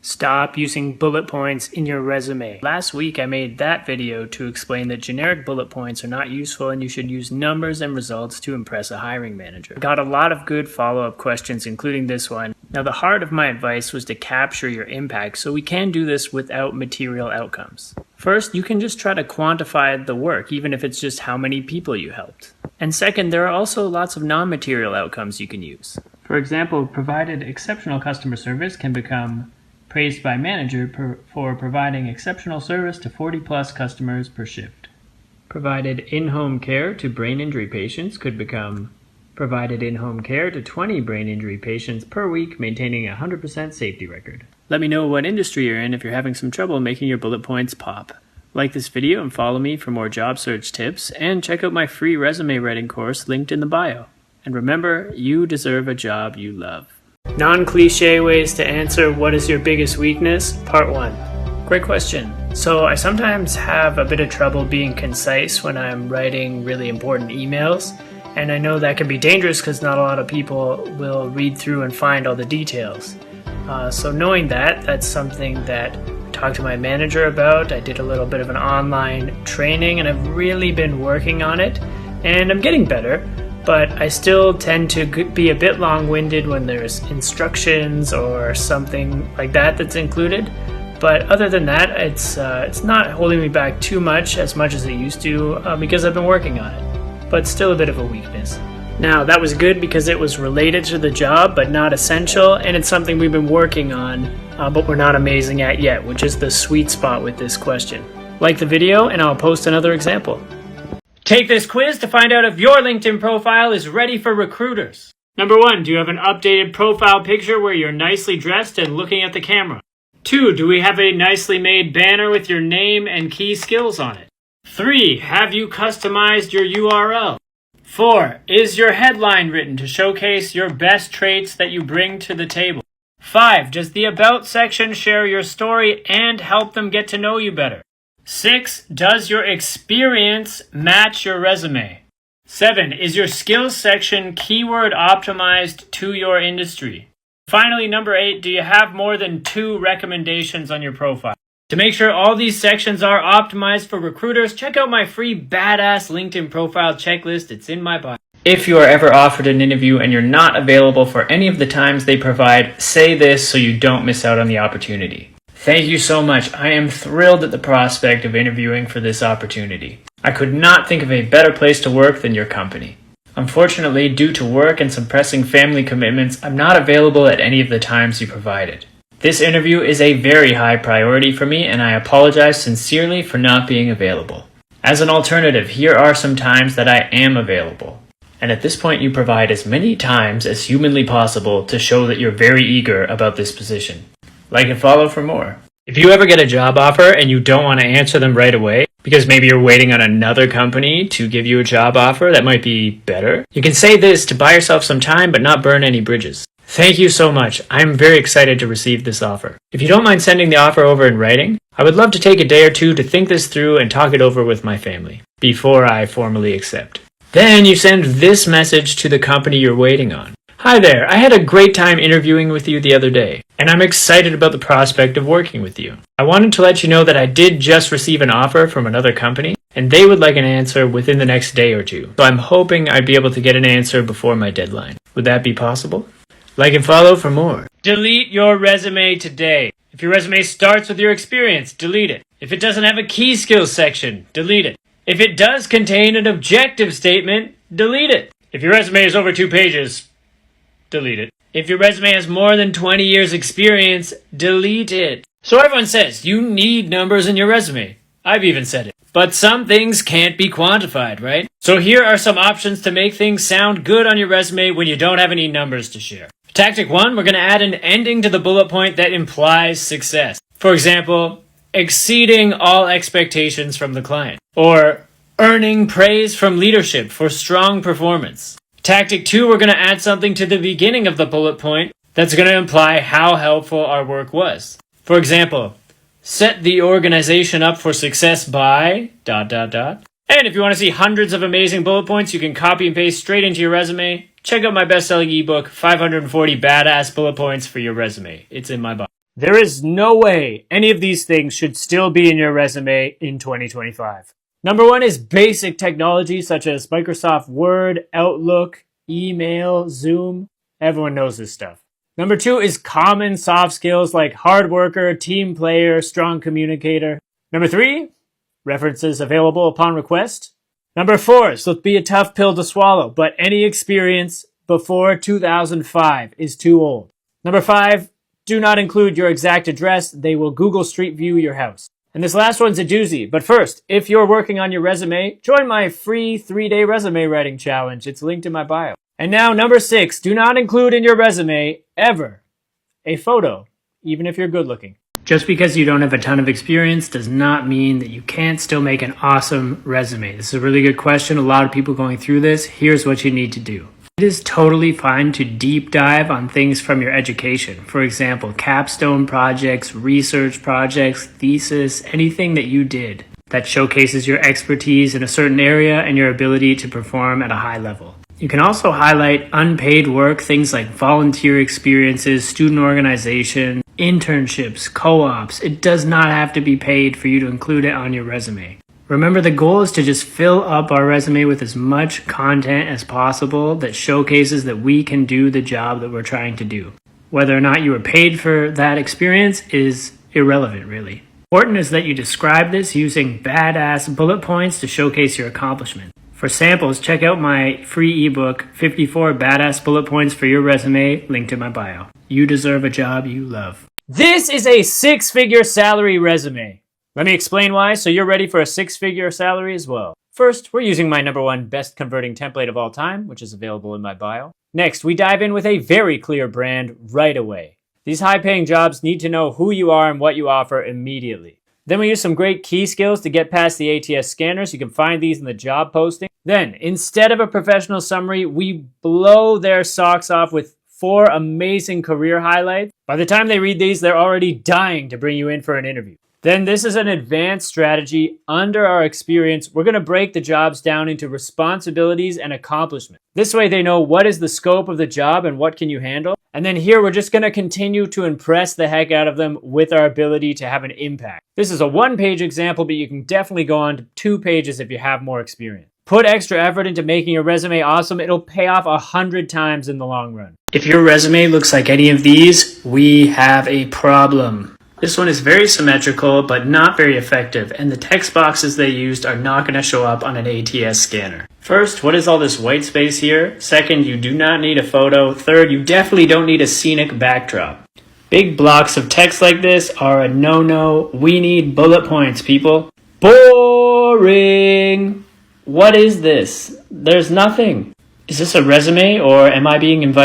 Stop using bullet points in your resume. Last week I made that video to explain that generic bullet points are not useful and you should use numbers and results to impress a hiring manager. I got a lot of good follow-up questions, including this one. Now, the heart of my advice was to capture your impact, so we can do this without material outcomes. First, you can just try to quantify the work, even if it's just how many people you helped. And second, there are also lots of non-material outcomes you can use. For example, provided exceptional customer service can become praised by manager for providing exceptional service to 40+ customers per shift. Provided in-home care to brain injury patients could become provided in-home care to 20 brain injury patients per week, maintaining a 100% safety record. Let me know what industry you're in if you're having some trouble making your bullet points pop. Like this video and follow me for more job search tips, and check out my free resume writing course linked in the bio. And remember, you deserve a job you love. Non-cliche ways to answer what is your biggest weakness, part 1. Great question. So I sometimes have a bit of trouble being concise when I'm writing really important emails, and I know that can be dangerous because not a lot of people will read through and find all the details. So knowing that, that's something that I talked to my manager about. I did a little bit of an online training and I've really been working on it, and I'm getting better. But I still tend to be a bit long-winded when there's instructions or something like that that's included. But other than that, it's not holding me back too much as it used to because I've been working on it. But still a bit of a weakness. Now, that was good because it was related to the job but not essential, and it's something we've been working on but we're not amazing at yet, which is the sweet spot with this question. Like the video and I'll post another example. Take this quiz to find out if your LinkedIn profile is ready for recruiters. Number 1, do you have an updated profile picture where you're nicely dressed and looking at the camera? 2, do we have a nicely made banner with your name and key skills on it? 3, have you customized your URL? 4, is your headline written to showcase your best traits that you bring to the table? 5, does the About section share your story and help them get to know you better? 6, does your experience match your resume? 7, is your skills section keyword optimized to your industry? Finally, number 8, do you have more than 2 recommendations on your profile? To make sure all these sections are optimized for recruiters, check out my free badass LinkedIn profile checklist. It's in my bio. If you are ever offered an interview and you're not available for any of the times they provide, say this so you don't miss out on the opportunity. Thank you so much. I am thrilled at the prospect of interviewing for this opportunity. I could not think of a better place to work than your company. Unfortunately, due to work and some pressing family commitments, I'm not available at any of the times you provided. This interview is a very high priority for me, and I apologize sincerely for not being available. As an alternative, here are some times that I am available. And at this point, you provide as many times as humanly possible to show that you're very eager about this position. Like and follow for more. If you ever get a job offer and you don't want to answer them right away, because maybe you're waiting on another company to give you a job offer that might be better, you can say this to buy yourself some time but not burn any bridges. Thank you so much. I'm very excited to receive this offer. If you don't mind sending the offer over in writing, I would love to take a day or two to think this through and talk it over with my family before I formally accept. Then you send this message to the company you're waiting on. Hi there, I had a great time interviewing with you the other day, and I'm excited about the prospect of working with you. I wanted to let you know that I did just receive an offer from another company, and they would like an answer within the next day or two. So I'm hoping I'd be able to get an answer before my deadline. Would that be possible? Like and follow for more. Delete your resume today. If your resume starts with your experience, delete it. If it doesn't have a key skills section, delete it. If it does contain an objective statement, delete it. If your resume is over 2 pages, delete it. If your resume has more than 20 years experience, delete it. So everyone says you need numbers in your resume. I've even said it. But some things can't be quantified, right? So here are some options to make things sound good on your resume when you don't have any numbers to share. Tactic 1, we're going to add an ending to the bullet point that implies success. For example, exceeding all expectations from the client. Or earning praise from leadership for strong performance. Tactic 2, we're going to add something to the beginning of the bullet point that's going to imply how helpful our work was. For example, set the organization up for success by ... And if you want to see hundreds of amazing bullet points you can copy and paste straight into your resume, check out my best-selling ebook, 540 Badass Bullet Points for Your Resume. It's in my box. There is no way any of these things should still be in your resume in 2025. Number one is basic technology such as Microsoft Word, Outlook, email, Zoom. Everyone knows this stuff. Number two is common soft skills like hard worker, team player, strong communicator. Number three, references available upon request. Number four, so be a tough pill to swallow, but any experience before 2005 is too old. Number five, do not include your exact address. They will Google Street View your house. And this last one's a doozy. But first, if you're working on your resume, join my free 3-day resume writing challenge. It's linked in my bio. And now, number 6, do not include in your resume, ever, a photo, even if you're good looking. Just because you don't have a ton of experience does not mean that you can't still make an awesome resume. This is a really good question. A lot of people going through this. Here's what you need to do. It is totally fine to deep dive on things from your education. For example, capstone projects, research projects, thesis, anything that you did that showcases your expertise in a certain area and your ability to perform at a high level. You can also highlight unpaid work, things like volunteer experiences, student organization, internships, co-ops. It does not have to be paid for you to include it on your resume. Remember, the goal is to just fill up our resume with as much content as possible that showcases that we can do the job that we're trying to do. Whether or not you were paid for that experience is irrelevant, really. Important is that you describe this using badass bullet points to showcase your accomplishment. For samples, check out my free ebook, 54 Badass Bullet Points for Your Resume, linked in my bio. You deserve a job you love. This is a 6-figure salary resume. Let me explain why, so you're ready for a 6-figure salary as well. First, we're using my #1 best converting template of all time, which is available in my bio. Next, we dive in with a very clear brand right away. These high-paying jobs need to know who you are and what you offer immediately. Then we use some great key skills to get past the ATS scanners. You can find these in the job posting. Then, instead of a professional summary, we blow their socks off with 4 amazing career highlights. By the time they read these, they're already dying to bring you in for an interview. Then this is an advanced strategy. Under our experience, we're going to break the jobs down into responsibilities and accomplishments. This way they know what is the scope of the job and what can you handle. And then here we're just going to continue to impress the heck out of them with our ability to have an impact. This is a 1-page example, but you can definitely go on to 2 pages if you have more experience. Put extra effort into making your resume awesome. It'll pay off 100 times in the long run. If your resume looks like any of these, we have a problem. This one is very symmetrical, but not very effective, and the text boxes they used are not going to show up on an ATS scanner. First, what is all this white space here? Second, you do not need a photo. Third, you definitely don't need a scenic backdrop. Big blocks of text like this are a no-no. We need bullet points, people. Boring! What is this? There's nothing. Is this a resume, or am I being invited